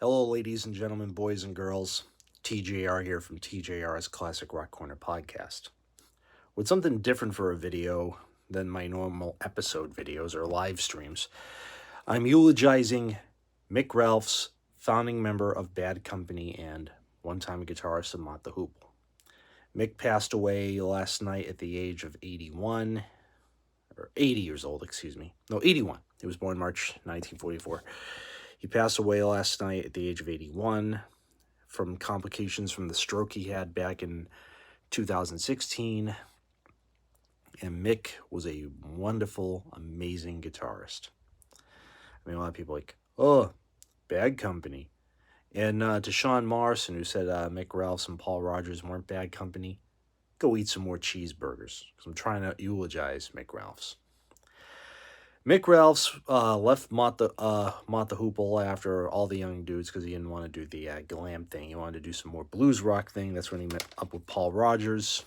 Hello, ladies and gentlemen, boys and girls. TJR here from TJR's Classic Rock Corner podcast. With something different for a video than my normal episode videos or live streams, I'm eulogizing Mick Ralphs, founding member of Bad Company and one-time guitarist of Mott the Hoople. Mick passed away last night at the age of 81, or 80 years old, excuse me. No, 81. He was born March 1944. He passed away last night at the age of 81 from complications from the stroke he had back in 2016. And Mick was a wonderful, amazing guitarist. I mean, a lot of people are like, oh, Bad Company. And to Sean Morrison, who said Mick Ralphs and Paul Rodgers weren't Bad Company, go eat some more cheeseburgers, because I'm trying to eulogize Mick Ralphs. Mick Ralphs left Mott the Hoople after all the young dudes because he didn't want to do the glam thing. He wanted to do some more blues rock thing. That's when he met up with Paul Rodgers.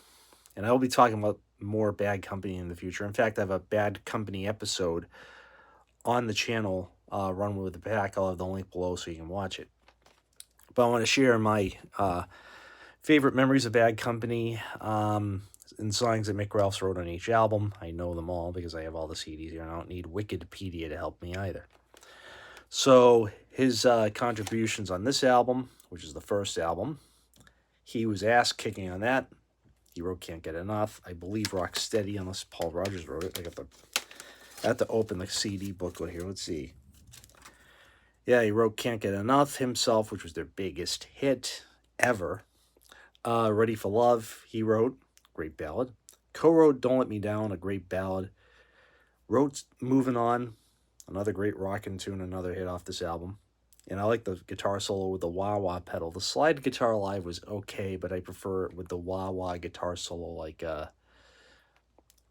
And I will be talking about more Bad Company in the future. In fact, I have a Bad Company episode on the channel, Run With The Pack. I'll have the link below so you can watch it. But I want to share my favorite memories of Bad Company and songs that Mick Ralphs wrote on each album. I know them all because I have all the CDs here, and I don't need Wikipedia to help me either. So his contributions on this album, which is the first album, he was ass-kicking on that. He wrote Can't Get Enough. I believe Rocksteady, unless Paul Rodgers wrote it. I have to open the CD booklet here. Let's see. Yeah, he wrote Can't Get Enough himself, which was their biggest hit ever. Ready for Love, he wrote. Great ballad. Co-wrote Don't Let Me Down, a great ballad. Wrote Moving On, another great rockin' tune, another hit off this album. And I like the guitar solo with the wah-wah pedal. The slide guitar live was okay, but I prefer it with the wah-wah guitar solo, like,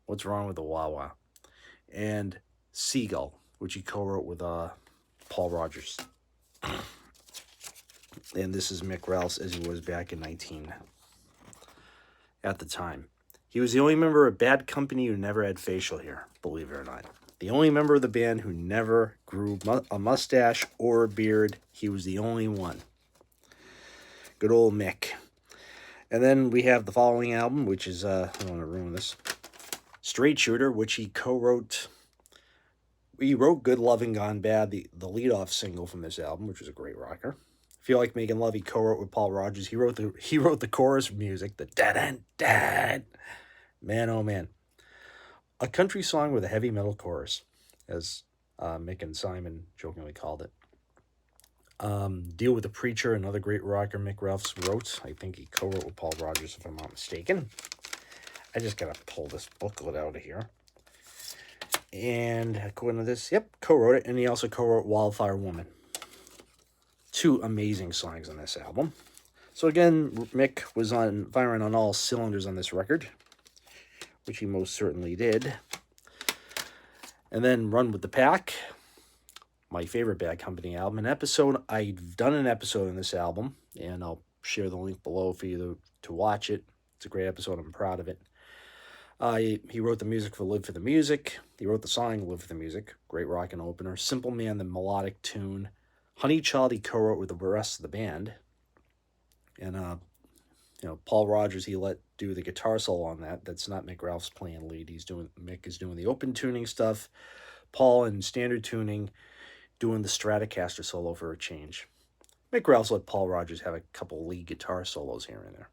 What's Wrong with the Wah-wah? And Seagull, which he co-wrote with Paul Rodgers. And this is Mick Ralphs as he was back in 19 at the time. He was the only member of Bad Company who never had facial hair, believe it or not. The only member of the band who never grew a mustache or a beard. He was the only one. Good old Mick. And then we have the following album, which is, I don't want to ruin this, Straight Shooter, which he co-wrote. He wrote Good Lovin' Gone Bad, the lead-off single from this album, which was a great rocker. Feel Like Making Love, he co-wrote with Paul Rodgers. He wrote the chorus music, the dad. Man, oh man. A country song with a heavy metal chorus, as Mick and Simon jokingly called it. Deal with the Preacher, another great rocker Mick Ralphs wrote. I think he co-wrote with Paul Rodgers, if I'm not mistaken. I just gotta pull this booklet out of here. And according to this, yep, co-wrote it. And he also co-wrote Wildfire Woman. Two amazing songs on this album. So again, Mick was firing on all cylinders on this record, which he most certainly did. And then Run With The Pack, my favorite Bad Company album. I've done an episode on this album, and I'll share the link below for you to watch it. It's a great episode. I'm proud of it. He wrote the music for Live for the Music. He wrote the song Live for the Music. Great rockin' opener. Simple Man, the melodic tune. Honey Child, he co-wrote with the rest of the band. And, Paul Rodgers, he let do the guitar solo on that. That's not Mick Ralphs playing lead. Mick is doing the open tuning stuff. Paul in standard tuning, doing the Stratocaster solo for a change. Mick Ralphs let Paul Rodgers have a couple lead guitar solos here and there.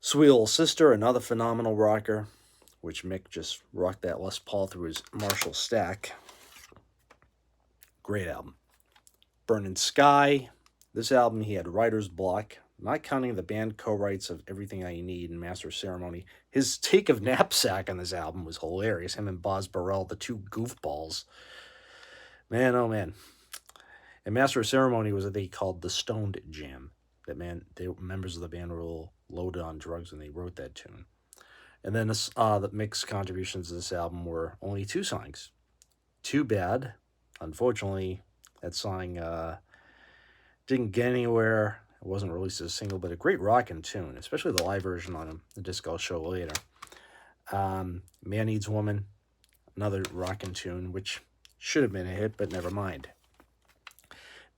Sweet Little Sister, another phenomenal rocker, which Mick just rocked that Les Paul through his Marshall stack. Great album. Burning Sky. This album, he had writer's block, not counting the band co-writes of Everything I Need and Master of Ceremony. His take of Knapsack on this album was hilarious. Him and Boz Burrell, the two goofballs. Man, oh man. And Master of Ceremony was what they called the Stoned Jam. The members of the band were a little loaded on drugs when they wrote that tune. And then the Mick's contributions to this album were only two songs. Too Bad. Unfortunately, that song didn't get anywhere. It wasn't released as a single, but a great rockin' tune, especially the live version on the disc I'll show later. Man Needs Woman, another rockin' tune, which should have been a hit, but never mind.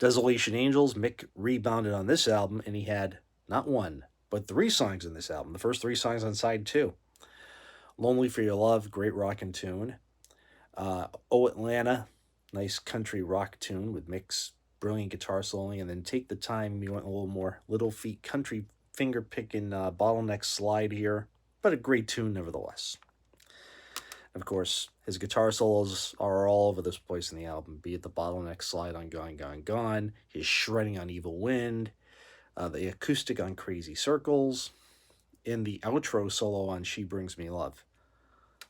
Desolation Angels, Mick rebounded on this album, and he had not one, but 3 songs in this album. The first 3 songs on side 2. Lonely for Your Love, great rockin' tune. Oh Atlanta, nice country rock tune with Mick's brilliant guitar soloing. And then Take the Time, you went a little more Little Feat country finger picking bottleneck slide here, but a great tune nevertheless. Of course, his guitar solos are all over this place in the album, be it the bottleneck slide on Gone, Gone, Gone, his shredding on Evil Wind, the acoustic on Crazy Circles, and the outro solo on She Brings Me Love.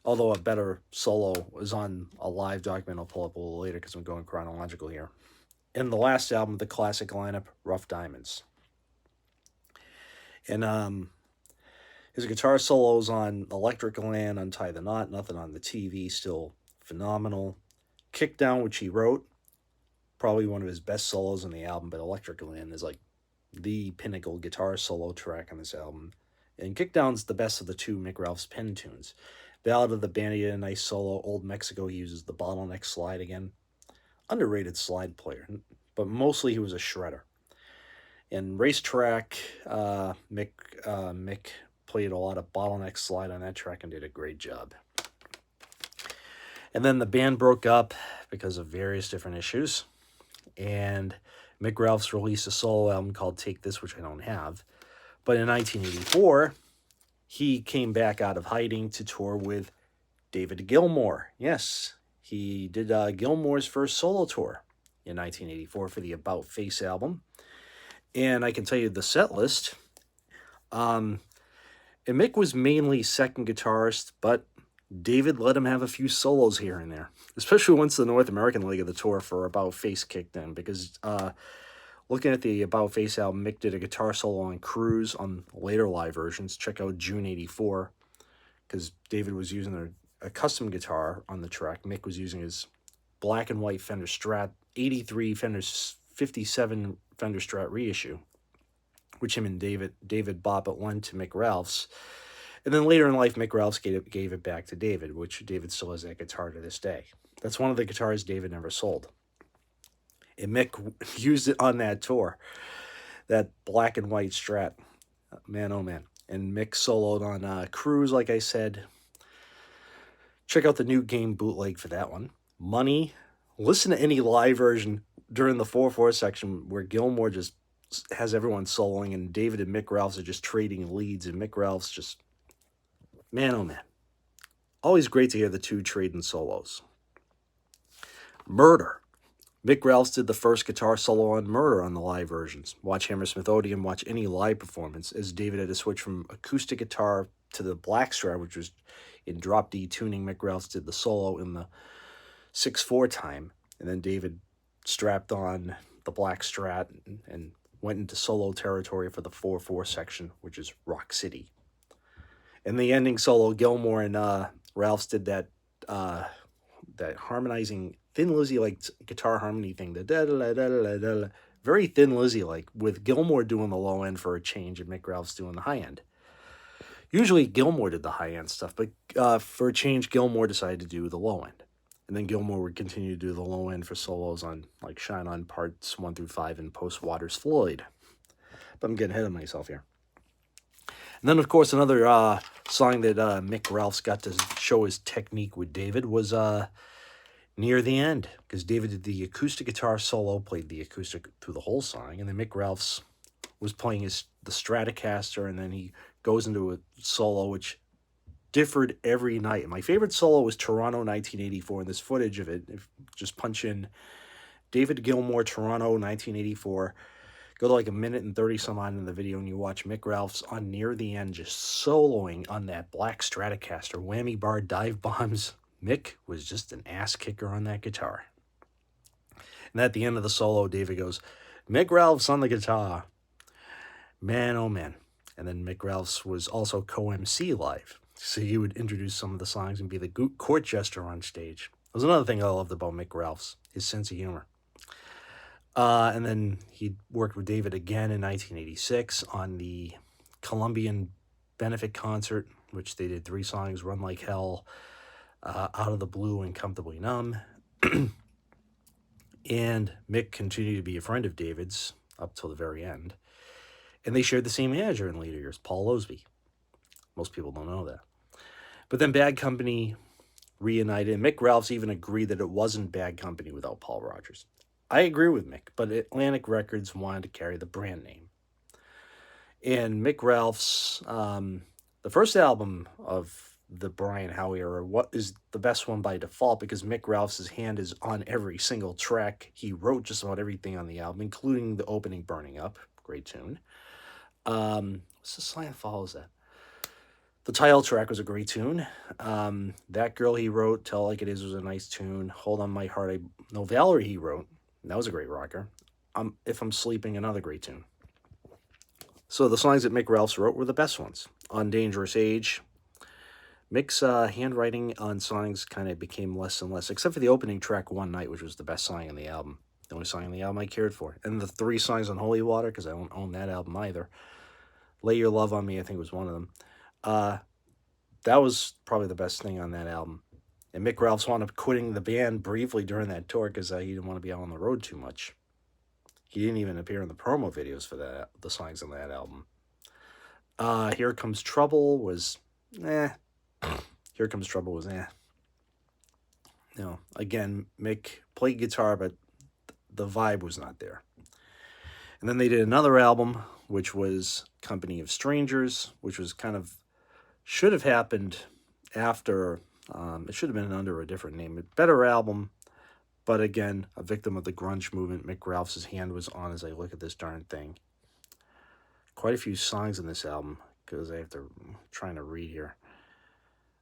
Although a better solo is on a live document I'll pull up a little later because I'm going chronological here. And the last album, the classic lineup, Rough Diamonds. And his guitar solos on Electric Land, Untie the Knot, Nothing on the TV, still phenomenal. Kickdown, which he wrote, probably one of his best solos on the album, but Electric Land is like the pinnacle guitar solo track on this album. And Kickdown's the best of the 2 Mick Ralphs pen tunes. Ballad of the Bandit, a nice solo. Old Mexico, he uses the bottleneck slide again. Underrated slide player, but mostly he was a shredder. And Racetrack, Mick played a lot of bottleneck slide on that track and did a great job. And then the band broke up because of various different issues. And Mick Ralphs released a solo album called Take This, which I don't have. But in 1984, he came back out of hiding to tour with David Gilmour. Yes, he did Gilmour's first solo tour in 1984 for the About Face album. And I can tell you the set list. And Mick was mainly second guitarist, but David let him have a few solos here and there, especially once the North American leg of the tour for About Face kicked in, because looking at the About Face album, Mick did a guitar solo on Cruise on later live versions. Check out June 84, because David was using a custom guitar on the track. Mick was using his black and white Fender Strat, 83 Fender 57 Fender Strat reissue, which him and David bought but lent to Mick Ralphs. And then later in life, Mick Ralphs gave it back to David, which David still has that guitar to this day. That's one of the guitars David never sold. And Mick used it on that tour, that black and white Strat. Man, oh man. And Mick soloed on Cruise, like I said. Check out the New Game bootleg for that one. Money. Listen to any live version during the 4/4 section where Gilmour just has everyone soloing and David and Mick Ralphs are just trading leads, and Mick Ralphs just, man, oh man. Always great to hear the 2 trading solos. Murder. Mick Ralphs did the first guitar solo on Murder on the live versions. Watch Hammersmith Odeon, watch any live performance, as David had to switch from acoustic guitar to the black Strat, which was in drop D tuning. Mick Ralphs did the solo in the 6/4 time, and then David strapped on the black Strat and went into solo territory for the 4/4 section, which is Rock City. And the ending solo, Gilmour and Ralphs did that harmonizing Thin Lizzy-like guitar harmony thing, the da-da-da-da-da-da, very Thin Lizzy-like, with Gilmour doing the low end for a change and Mick Ralphs doing the high end. Usually Gilmour did the high end stuff, but for a change, Gilmour decided to do the low end. And then Gilmour would continue to do the low end for solos on like Shine On Parts 1 through 5 and Post Waters Floyd. But I'm getting ahead of myself here. And then, of course, another song that Mick Ralphs got to show his technique with David was Near the End, because David did the acoustic guitar solo, played the acoustic through the whole song, and then Mick Ralphs was playing the Stratocaster, and then he goes into a solo which differed every night. My favorite solo was Toronto 1984, and this footage of it, just punch in David Gilmour, Toronto 1984, go to like a minute and 30 some odd in the video, and you watch Mick Ralphs on Near the End just soloing on that black Stratocaster, whammy bar, dive bombs. Mick was just an ass kicker on that guitar. And at the end of the solo, David goes, Mick Ralphs on the guitar. Man, oh man. And then Mick Ralphs was also co-MC live. So he would introduce some of the songs and be the court jester on stage. That was another thing I loved about Mick Ralphs, his sense of humor. And then he worked with David again in 1986 on the Colombian benefit concert, which they did 3 songs, Run Like Hell, Out of the Blue, and Comfortably Numb. And Mick continued to be a friend of David's up till the very end. And they shared the same manager in later years, Paul Osby. Most people don't know that. But then Bad Company reunited. And Mick Ralphs even agreed that it wasn't Bad Company without Paul Rogers. I agree with Mick, but Atlantic Records wanted to carry the brand name. And Mick Ralphs, the first album of the Brian Howe era, what is the best one by default because Mick Ralphs' hand is on every single track. He wrote just about everything on the album, including the opening Burning Up. Great tune. What's the song that follows that? The title track was a great tune. That Girl he wrote, Tell Like It Is was a nice tune. Hold On My Heart, I Know Valerie he wrote. That was a great rocker. If I'm Sleeping, another great tune. So the songs that Mick Ralphs wrote were the best ones. On Dangerous Age, Mick's handwriting on songs kind of became less and less, except for the opening track, One Night, which was the best song on the album. The only song on the album I cared for. And the 3 songs on Holy Water, because I don't own that album either. Lay Your Love on Me, I think was one of them. That was probably the best thing on that album. And Mick Ralphs wound up quitting the band briefly during that tour because he didn't want to be out on the road too much. He didn't even appear in the promo videos for the songs on that album. Here Comes Trouble was, Here Comes Trouble was, again, Mick played guitar, but the vibe was not there. And then they did another album, which was Company of Strangers, which was should have happened after, it should have been under a different name. A better album, but again, a victim of the grunge movement. Mick Ralphs' hand was on as I look at this darn thing. Quite a few songs in this album, because I'm trying to read here.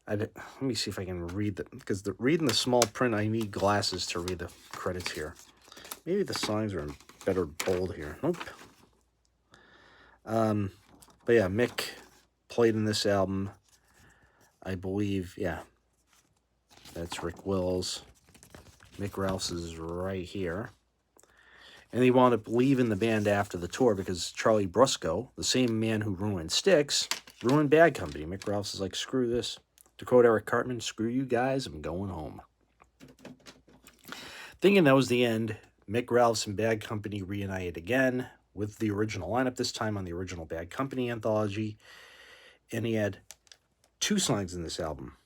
Let me see if I can read because reading the small print, I need glasses to read the credits here. Maybe the songs are in better bold here. Nope. But yeah, Mick played in this album. I believe, that's Rick Wills. Mick Ralphs is right here. And he wound up leaving the band after the tour because Charlie Brusco, the same man who ruined Styx, ruined Bad Company. Mick Ralphs is like, screw this. To quote Eric Cartman, screw you guys, I'm going home. Thinking that was the end, Mick Ralphs and Bad Company reunited again with the original lineup, this time on the original Bad Company anthology. And he had 2 songs in this album.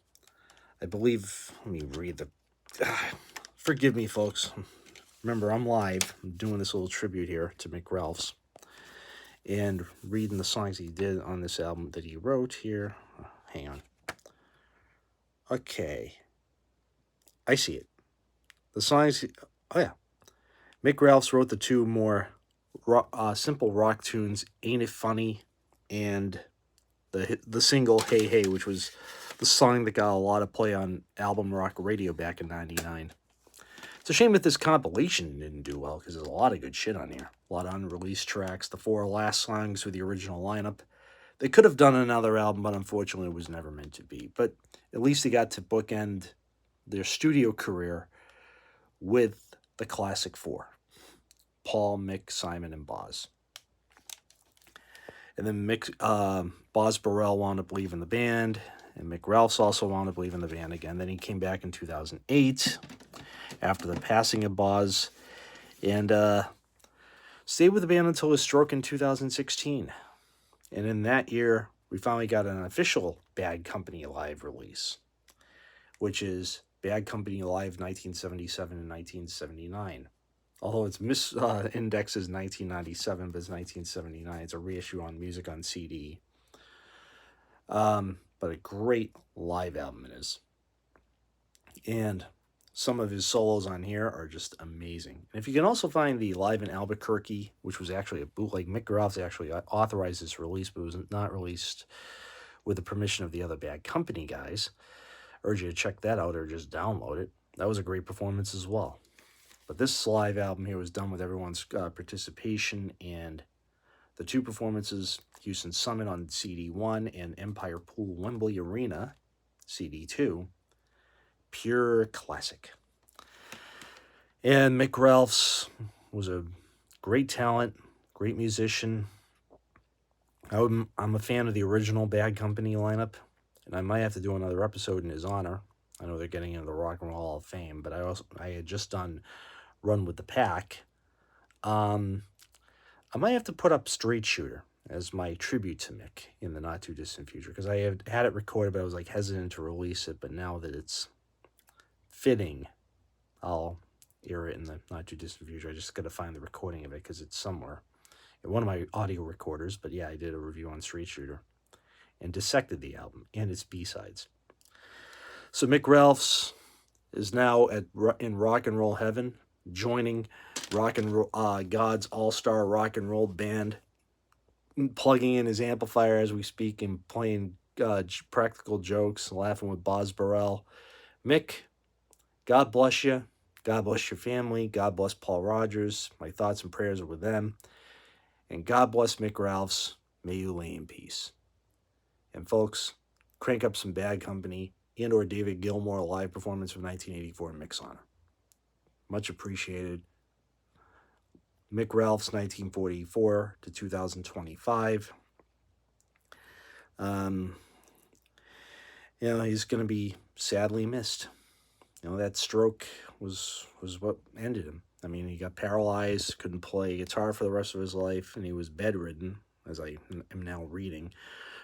I believe, let me read forgive me, folks. Remember, I'm live. I'm doing this little tribute here to Mick Ralphs. And reading the songs he did on this album that he wrote here. Hang on. Okay. I see it. The songs, Mick Ralphs wrote the 2 more simple rock tunes, Ain't It Funny, and the single Hey Hey, which was the song that got a lot of play on Album Rock Radio back in '99. It's a shame that this compilation didn't do well, because there's a lot of good shit on here. A lot of unreleased tracks. The 4 last songs with the original lineup. They could have done another album, but unfortunately it was never meant to be. But at least they got to bookend their studio career with the classic 4. Paul, Mick, Simon, and Boz. And then Boz Burrell wound up leaving the band, and Mick Ralphs also wound up leaving the band again. Then he came back in 2008 after the passing of Boz, and stayed with the band until his stroke in 2016. And in that year, we finally got an official Bad Company Live release, which is Bad Company Live 1977 and 1979. Although it's indexed as 1997, but it's 1979. It's a reissue on Music on CD. But a great live album it is. And some of his solos on here are just amazing. And if you can also find the Live in Albuquerque, which was actually a bootleg, Mick Ralphs actually authorized this release, but it was not released with the permission of the other Bad Company guys. I urge you to check that out or just download it. That was a great performance as well. But this live album here was done with everyone's participation, and the 2 performances, Houston Summit on CD1 and Empire Pool Wembley Arena, CD2, pure classic. And Mick Ralphs was a great talent, great musician. I'm a fan of the original Bad Company lineup, and I might have to do another episode in his honor. I know they're getting into the Rock and Roll Hall of Fame, but I had just done run with the pack. I might have to put up Straight Shooter as my tribute to Mick in the not too distant future, because I had it recorded, but I was like hesitant to release it. But now that it's fitting, I'll air it in the not too distant future. I just got to find the recording of it because it's somewhere in one of my audio recorders. But yeah, I did a review on Straight Shooter and dissected the album and its B-sides. So Mick Ralphs is now in rock and roll heaven, joining rock and roll, God's all-star rock and roll band, plugging in his amplifier as we speak and playing practical jokes, laughing with Boz Burrell. Mick, God bless you. God bless your family. God bless Paul Rogers. My thoughts and prayers are with them. And God bless Mick Ralphs. May you lay in peace. And folks, crank up some Bad Company and or David Gilmour live performance from 1984 in Mick's honor. Much appreciated. Mick Ralphs, 1944 to 2025. He's going to be sadly missed. That stroke was what ended him. I mean, he got paralyzed, couldn't play guitar for the rest of his life, and he was bedridden, as I am now reading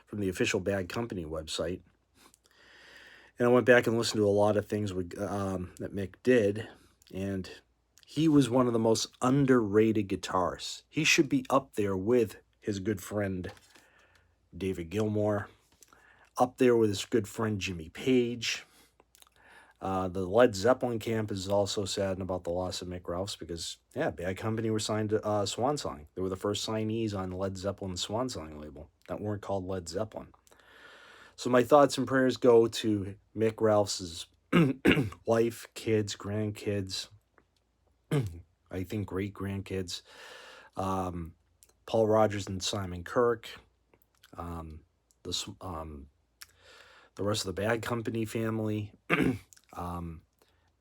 from the official Bad Company website. And I went back and listened to a lot of things that Mick did, and he was one of the most underrated guitarists. He should be up there with his good friend David Gilmour, up there with his good friend Jimmy Page. The Led Zeppelin camp is also saddened about the loss of Mick Ralphs because, Bad Company were signed to Swan Song. They were the first signees on Led Zeppelin's Swan Song label that weren't called Led Zeppelin. So my thoughts and prayers go to Mick Ralphs' wife, kids, grandkids, I think great-grandkids, Paul Rogers and Simon Kirk, the rest of the Bad Company family,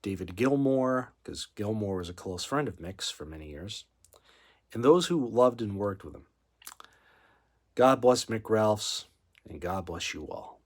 David Gilmour, because Gilmour was a close friend of Mick's for many years, and those who loved and worked with him. God bless Mick Ralphs, and God bless you all.